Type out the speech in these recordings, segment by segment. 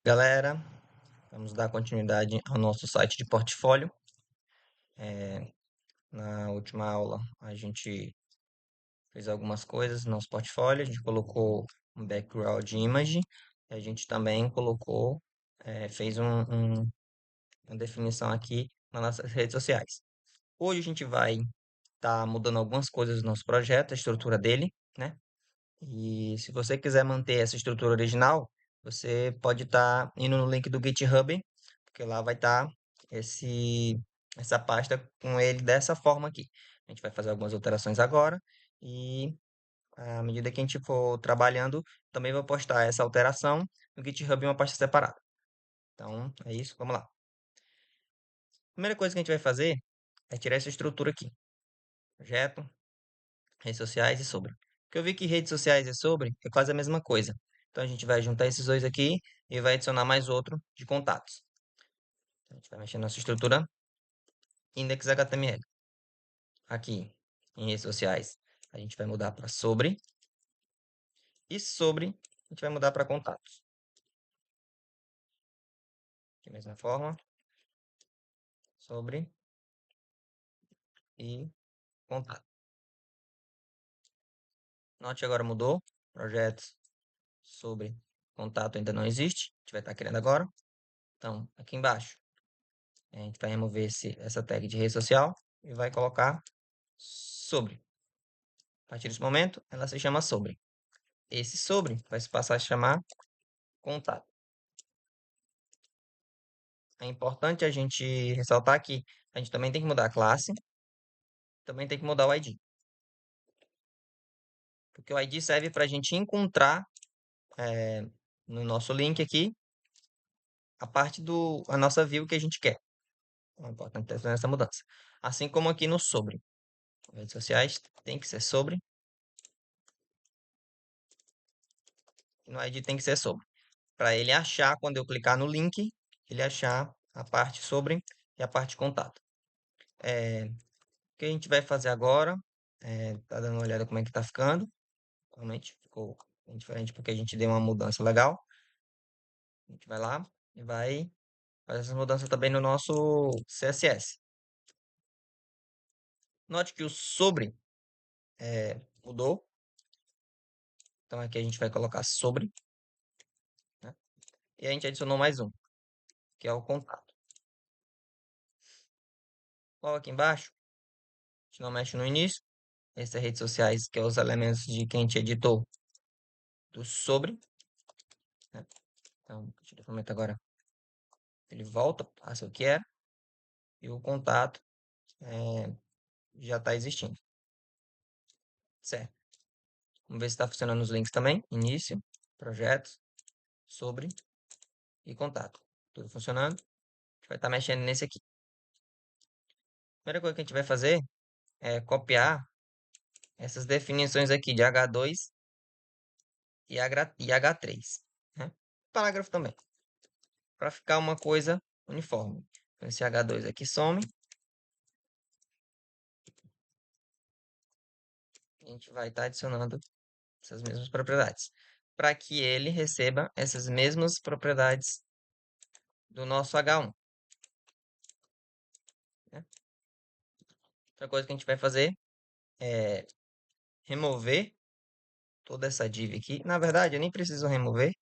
Galera, vamos dar continuidade ao nosso site de portfólio. Na última aula, a gente fez algumas coisas no nosso portfólio. A gente colocou um background image. E a gente também colocou, fez uma definição aqui nas nossas redes sociais. Hoje a gente vai estar mudando algumas coisas no nosso projeto, a estrutura dele, né? E se você quiser manter essa estrutura original, você pode estar indo no link do GitHub, porque lá vai estar esse, essa pasta com ele dessa forma aqui. A gente vai fazer algumas alterações agora e à medida que a gente for trabalhando, também vou postar essa alteração no GitHub em uma pasta separada. Então, é isso, vamos lá. Primeira coisa que a gente vai fazer é tirar essa estrutura aqui. Projeto, redes sociais e sobre. Porque eu vi que redes sociais e sobre é quase a mesma coisa. Então a gente vai juntar esses dois aqui e vai adicionar mais outro de contatos. Então, a gente vai mexer na nossa estrutura index.html. Aqui em redes sociais a gente vai mudar para sobre e sobre a gente vai mudar para contatos. Da mesma forma, sobre e contato. Note agora mudou. Projetos sobre contato ainda não existe. A gente vai estar criando agora. Então, aqui embaixo a gente vai remover essa tag de rede social e vai colocar sobre. A partir desse momento, ela se chama sobre. Esse sobre vai se passar a chamar contato. É importante a gente ressaltar que a gente também tem que mudar a classe, também tem que mudar o ID. Porque o ID serve para a gente encontrar no nosso link aqui a nossa view que a gente quer. É importante ter essa mudança. Assim como aqui no sobre. Redes sociais tem que ser sobre. E no ID tem que ser sobre. Para ele achar, quando eu clicar no link, ele achar a parte sobre e a parte contato. O que a gente vai fazer agora? Tá dando uma olhada como é que tá ficando. Realmente ficou bem diferente porque a gente deu uma mudança legal. A gente vai lá e vai fazer essa mudança também no nosso CSS. Note que o sobre mudou. Então aqui a gente vai colocar sobre, né? E a gente adicionou mais um, que é o contato. Logo aqui embaixo, a gente não mexe no início. Essas redes sociais, que é os elementos de que a gente editou do sobre, né? Então, a partir do momento agora, ele volta, passa o que era, e o contato já está existindo. Certo. Vamos ver se está funcionando os links também. Início, projetos, sobre e contato. Tudo funcionando. A gente vai estar mexendo nesse aqui. A primeira coisa que a gente vai fazer é copiar essas definições aqui de H2 e H3. Né? Parágrafo também. Para ficar uma coisa uniforme. Então, esse H2 aqui some. A gente vai estar adicionando essas mesmas propriedades. Para que ele receba essas mesmas propriedades do nosso H1. Né? Outra coisa que a gente vai fazer é remover toda essa div aqui. Na verdade, eu nem preciso remover.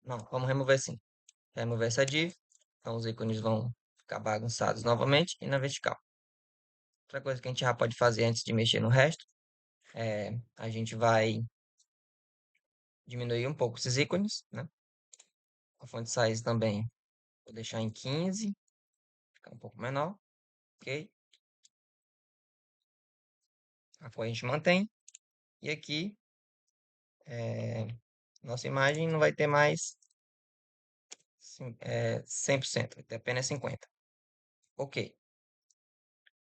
Não, vamos remover sim. Remover essa div. Então, os ícones vão ficar bagunçados novamente e na vertical. Outra coisa que a gente já pode fazer antes de mexer no resto é a gente vai diminuir um pouco esses ícones, né? A font size também vou deixar em 15, ficar um pouco menor, ok? A cor a gente mantém. E aqui, nossa imagem não vai ter mais 100%, vai ter apenas 50%. Ok.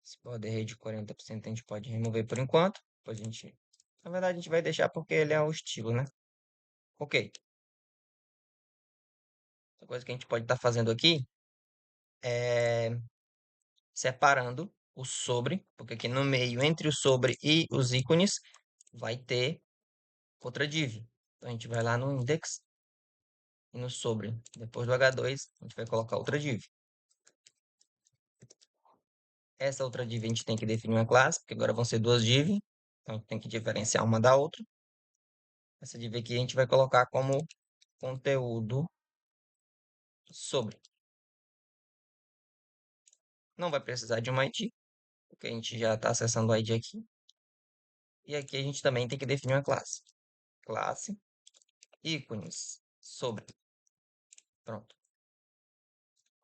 Esse border de 40% a gente pode remover por enquanto. Depois a gente... Na verdade, a gente vai deixar porque ele é o estilo, né? Ok. Outra coisa que a gente pode estar fazendo aqui é separando o sobre, porque aqui no meio, entre o sobre e os ícones, vai ter outra div. Então, a gente vai lá no index e no sobre, depois do H2, a gente vai colocar outra div. Essa outra div a gente tem que definir uma classe, porque agora vão ser duas div, então a gente tem que diferenciar uma da outra. Essa div aqui a gente vai colocar como conteúdo sobre. Não vai precisar de uma ID, porque a gente já está acessando o ID aqui. E aqui a gente também tem que definir uma classe. Classe, ícones, sobre. Pronto.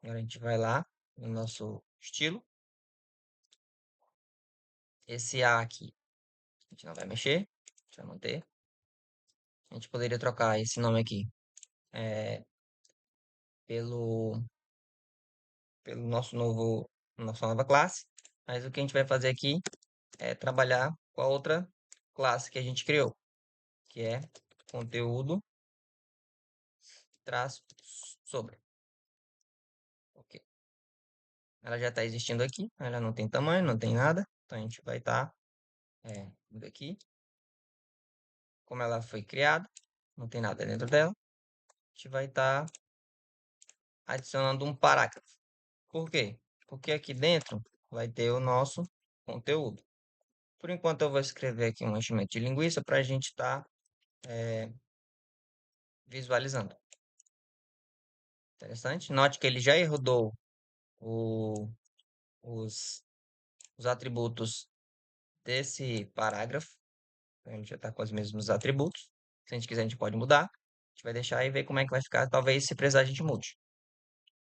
Agora a gente vai lá no nosso estilo. Esse A aqui, a gente não vai mexer, a gente vai manter. A gente poderia trocar esse nome aqui pelo, pelo nossa nova classe. Mas o que a gente vai fazer aqui é trabalhar com a outra classe que a gente criou, que é conteúdo traço sobre. Ok. Ela já está existindo aqui, ela não tem tamanho, não tem nada. Então a gente vai estar indo aqui. Como ela foi criada, não tem nada dentro dela. A gente vai estar adicionando um parágrafo. Por quê? Porque aqui dentro vai ter o nosso conteúdo. Por enquanto eu vou escrever aqui um enchimento de linguiça para a gente estar visualizando. Interessante. Note que ele já herdou o- os, os atributos desse parágrafo. Então, a gente já está com os mesmos atributos. Se a gente quiser, a gente pode mudar. A gente vai deixar e ver como é que vai ficar. Talvez, se precisar, a gente mude.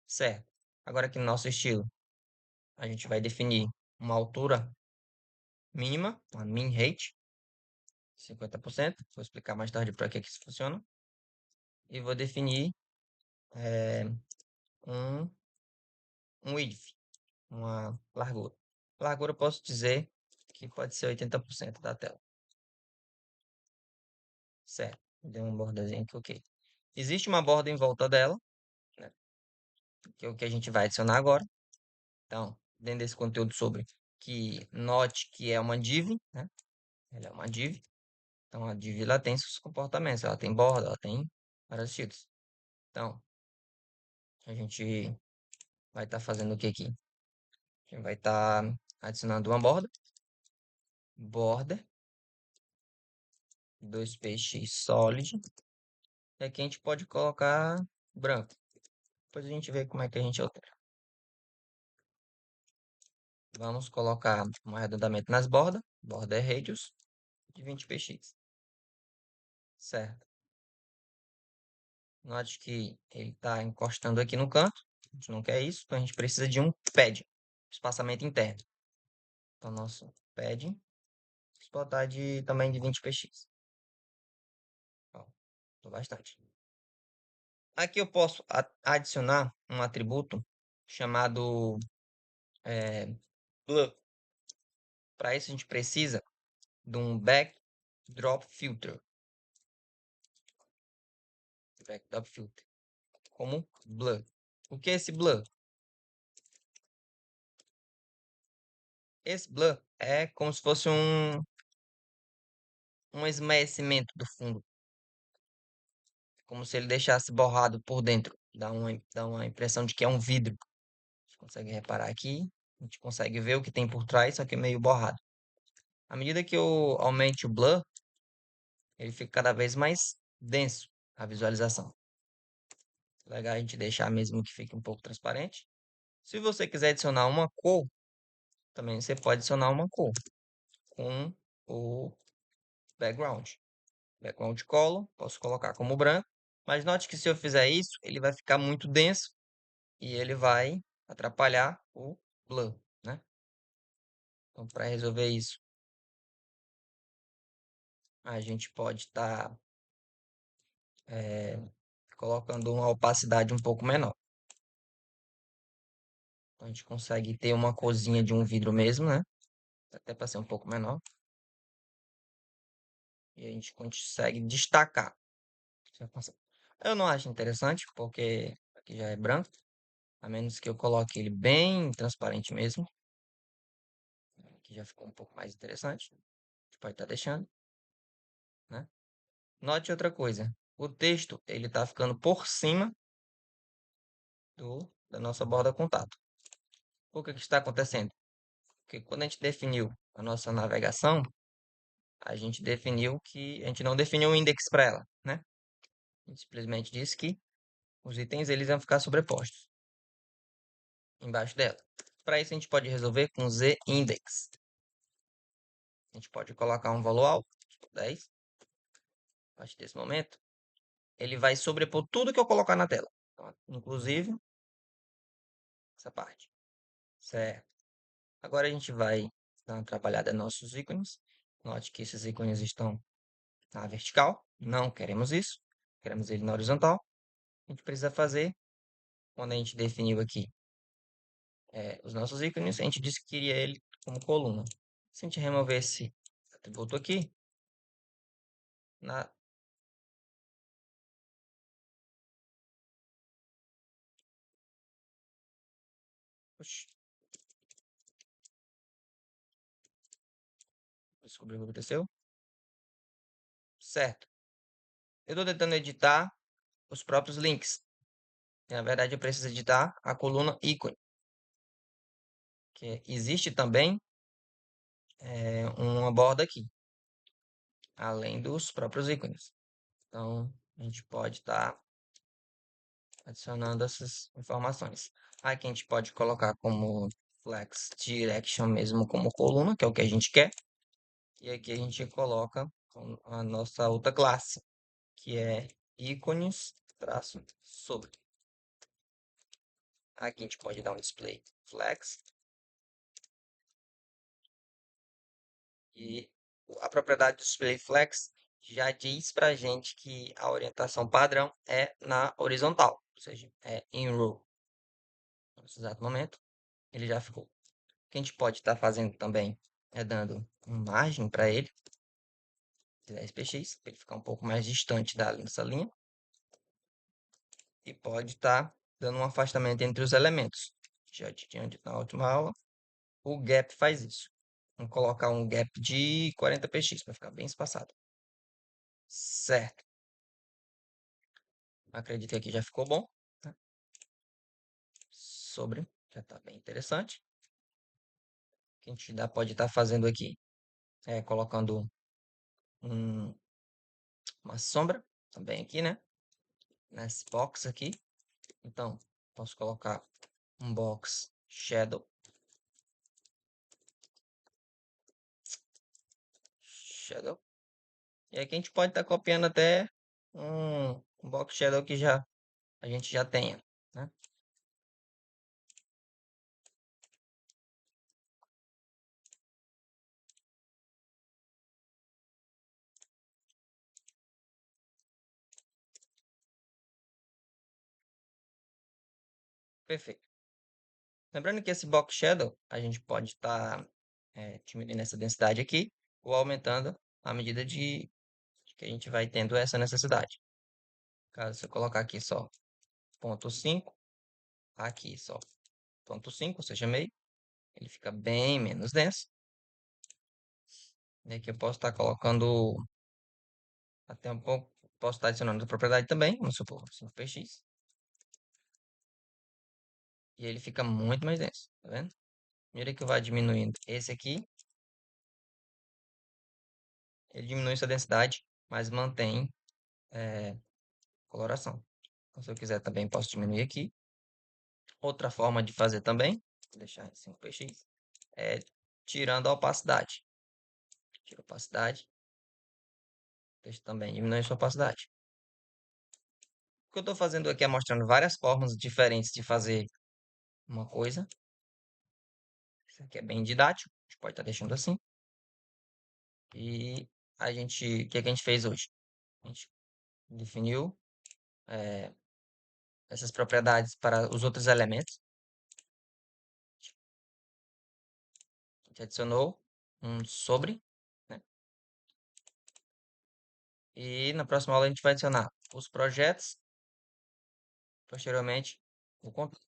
Certo. Agora aqui no nosso estilo, a gente vai definir uma altura mínima, uma min height, 50%. Vou explicar mais tarde para que isso funciona. E vou definir um, um width, uma largura. Largura eu posso dizer que pode ser 80% da tela. Certo. Deu uma bordazinha aqui, ok. Existe uma borda em volta dela, né, que é o que a gente vai adicionar agora. Então, dentro desse conteúdo sobre, que note que é uma div, né? Ela é uma div. Então, a div ela tem seus comportamentos, ela tem borda, ela tem vários estilos. Então, a gente vai estar fazendo o que aqui? A gente vai estar adicionando uma border, 2px solid. E aqui a gente pode colocar branco. Depois a gente vê como é que a gente altera. Vamos colocar um arredondamento nas bordas, border radius de 20px. Certo. Note que ele está encostando aqui no canto. A gente não quer isso, então a gente precisa de um pad, espaçamento interno. Então, nosso pad, vamos botar também de 20px. Ó, bastante. Aqui eu posso adicionar um atributo chamado blur. Para isso a gente precisa de um backdrop filter. Backdrop filter. Como blur. O que é esse blur? Esse blur é como se fosse um esmaecimento do fundo. Como se ele deixasse borrado por dentro. Dá uma impressão de que é um vidro. A gente consegue reparar aqui. A gente consegue ver o que tem por trás, só que é meio borrado. À medida que eu aumente o blur, ele fica cada vez mais denso a visualização. Legal a gente deixar mesmo que fique um pouco transparente. Se você quiser adicionar uma cor, também você pode adicionar uma cor com o background. Background color, posso colocar como branco. Mas note que se eu fizer isso, ele vai ficar muito denso e ele vai atrapalhar o blur, né? Então, para resolver isso, a gente pode estar colocando uma opacidade um pouco menor. Então, a gente consegue ter uma corzinha de um vidro mesmo, né? Até para ser um pouco menor. E a gente consegue destacar. Eu não acho interessante, porque aqui já é branco. A menos que eu coloque ele bem transparente mesmo. Que já ficou um pouco mais interessante. A gente pode estar deixando, né? Note outra coisa. o texto ele está ficando por cima da nossa borda contato. O que que está acontecendo? Porque quando a gente definiu a nossa navegação, a gente definiu que a gente não definiu um index para ela, né? A gente simplesmente disse que os itens eles vão ficar sobrepostos embaixo dela. Para isso a gente pode resolver com z-index. A gente pode colocar um valor alto, tipo 10. A partir desse momento, ele vai sobrepor tudo que eu colocar na tela. Então, inclusive essa parte. Certo. Agora a gente vai dar uma trabalhada nos nossos ícones. Note que esses ícones estão na vertical. Não queremos isso. Queremos ele na horizontal. A gente precisa fazer, quando a gente definiu aqui os nossos ícones, a gente disse que queria ele como coluna. Se a gente remover esse atributo aqui, na, oxi, descobri o que aconteceu. Certo. Eu estou tentando editar os próprios links. Na verdade, eu preciso editar a coluna ícone, que existe também uma borda aqui, além dos próprios ícones. Então, a gente pode estar adicionando essas informações. Aqui a gente pode colocar como flex direction mesmo como coluna, que é o que a gente quer. E aqui a gente coloca a nossa outra classe, que é ícones traço sobre. Aqui a gente pode dar um display flex. E a propriedade do display flex já diz para a gente que a orientação padrão é na horizontal, ou seja, é in row. Nesse exato momento, ele já ficou. O que a gente pode estar fazendo também é dando uma margem para ele, de 10 px, para ele ficar um pouco mais distante dessa linha. E pode estar dando um afastamento entre os elementos. Já tinha dito na última aula, o gap faz isso. Vamos colocar um gap de 40 px para ficar bem espaçado. Certo. Acredito que aqui já ficou bom, né? Sobre, já está bem interessante. O que a gente pode estar fazendo aqui é colocando uma sombra também aqui, né? Nesse box aqui. Então, posso colocar um box shadow. Shadow. E aqui a gente pode estar copiando até um box shadow que a gente já tenha, né? Perfeito. Lembrando que esse box shadow a gente pode estar diminuindo essa densidade aqui ou aumentando à medida de que a gente vai tendo essa necessidade. Caso eu colocar aqui só 0,5, aqui só 0,5, ou seja, meio, ele fica bem menos denso. E aqui eu posso estar colocando até um pouco, posso estar adicionando a propriedade também, vamos supor 5px. E ele fica muito mais denso, tá vendo? À medida que eu vou diminuindo esse aqui, ele diminui sua densidade, mas mantém coloração. Então, se eu quiser também posso diminuir aqui. Outra forma de fazer também, vou deixar em 5px, é tirando a opacidade. Tira a opacidade, deixa também diminui sua opacidade. O que eu estou fazendo aqui é mostrando várias formas diferentes de fazer uma coisa. Isso aqui é bem didático, a gente pode estar deixando assim. E o que é que a gente fez hoje? A gente definiu essas propriedades para os outros elementos. A gente adicionou um sobre, né? E na próxima aula a gente vai adicionar os projetos, posteriormente o conteúdo.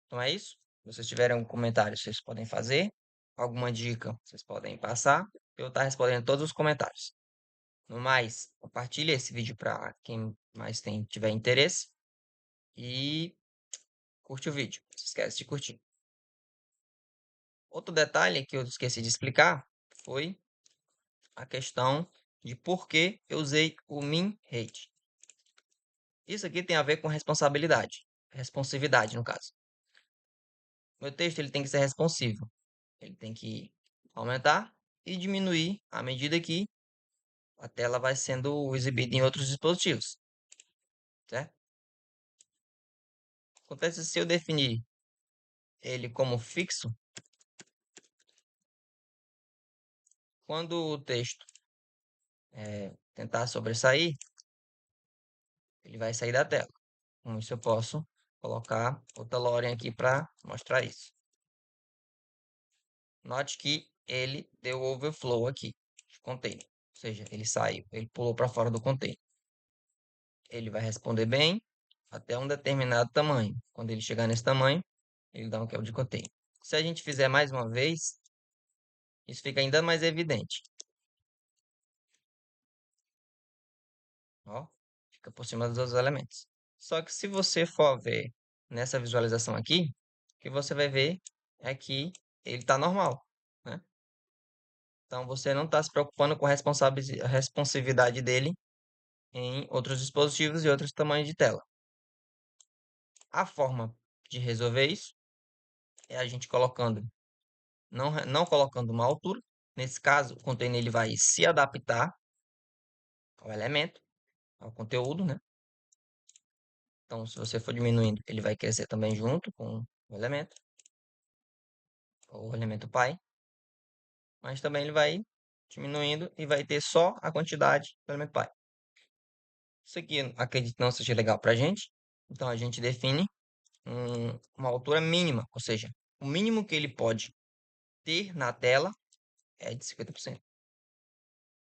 Então é isso. Se vocês tiverem algum comentário, vocês podem fazer. Alguma dica, vocês podem passar. Eu vou estar respondendo todos os comentários. No mais, compartilhe esse vídeo para quem mais tiver interesse e curte o vídeo. Não se esquece de curtir. Outro detalhe que eu esqueci de explicar foi a questão de por que eu usei o min rate. Isso aqui tem a ver com responsabilidade, responsividade no caso. Meu texto ele tem que ser responsivo. Ele tem que aumentar e diminuir à medida que a tela vai sendo exibida em outros dispositivos, certo? Acontece se eu definir ele como fixo, quando o texto tentar sobressair, ele vai sair da tela. Com isso eu posso colocar outra lorem aqui para mostrar isso. Note que ele deu overflow aqui de container, ou seja, ele saiu, ele pulou para fora do container. Ele vai responder bem até um determinado tamanho. Quando ele chegar nesse tamanho, ele dá um quebra de container. Se a gente fizer mais uma vez, isso fica ainda mais evidente. Ó, fica por cima dos outros elementos. Só que se você for ver nessa visualização aqui, o que você vai ver é que ele está normal, né? Então você não está se preocupando com a responsividade dele em outros dispositivos e outros tamanhos de tela. A forma de resolver isso é a gente colocando, não colocando uma altura. Nesse caso, o container ele vai se adaptar ao elemento, ao conteúdo, né? Então, se você for diminuindo, ele vai crescer também junto com o elemento pai, mas também ele vai diminuindo e vai ter só a quantidade do elemento pai. Isso aqui, acredito que não seja legal para a gente, então a gente define uma altura mínima, ou seja, o mínimo que ele pode ter na tela é de 50%.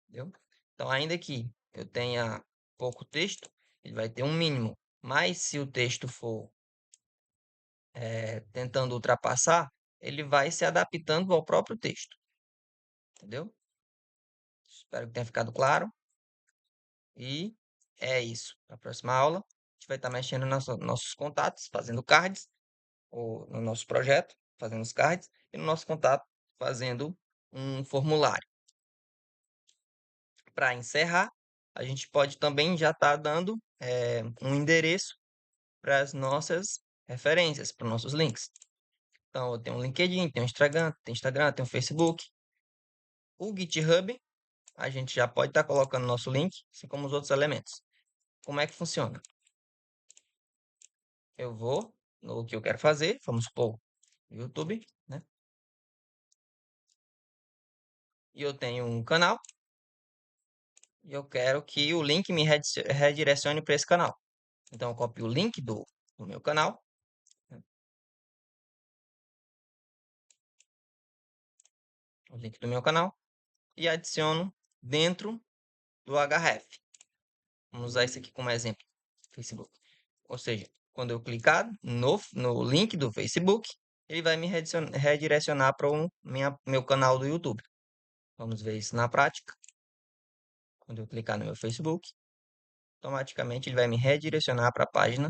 Entendeu? Então, ainda que eu tenha pouco texto, ele vai ter um mínimo. Mas se o texto for tentando ultrapassar, ele vai se adaptando ao próprio texto. Entendeu? Espero que tenha ficado claro. E é isso. Na próxima aula, a gente vai estar mexendo nos nossos contatos, fazendo cards, ou no nosso projeto, fazendo os cards, e no nosso contato, fazendo um formulário. Para encerrar, a gente pode também já estar dando um endereço para as nossas referências, para os nossos links. Então, eu tenho um LinkedIn, tenho um Facebook. O GitHub, a gente já pode estar colocando nosso link, assim como os outros elementos. Como é que funciona? Eu vou no que eu quero fazer, vamos supor, YouTube, né? E eu tenho um canal e eu quero que o link me redirecione para esse canal. Então, eu copio o link do meu canal, né? O link do meu canal, e adiciono dentro do href. Vamos usar isso aqui como exemplo, Facebook. Ou seja, quando eu clicar no link do Facebook, ele vai me redirecionar para o meu canal do YouTube. Vamos ver isso na prática. Quando eu clicar no meu Facebook, automaticamente ele vai me redirecionar para a página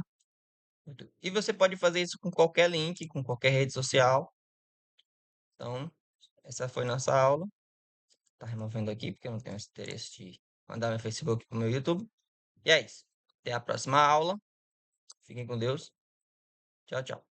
do YouTube. E você pode fazer isso com qualquer link, com qualquer rede social. Então, essa foi nossa aula. Tá removendo aqui porque eu não tenho esse interesse de mandar meu Facebook para o meu YouTube. E é isso. Até a próxima aula. Fiquem com Deus. Tchau, tchau.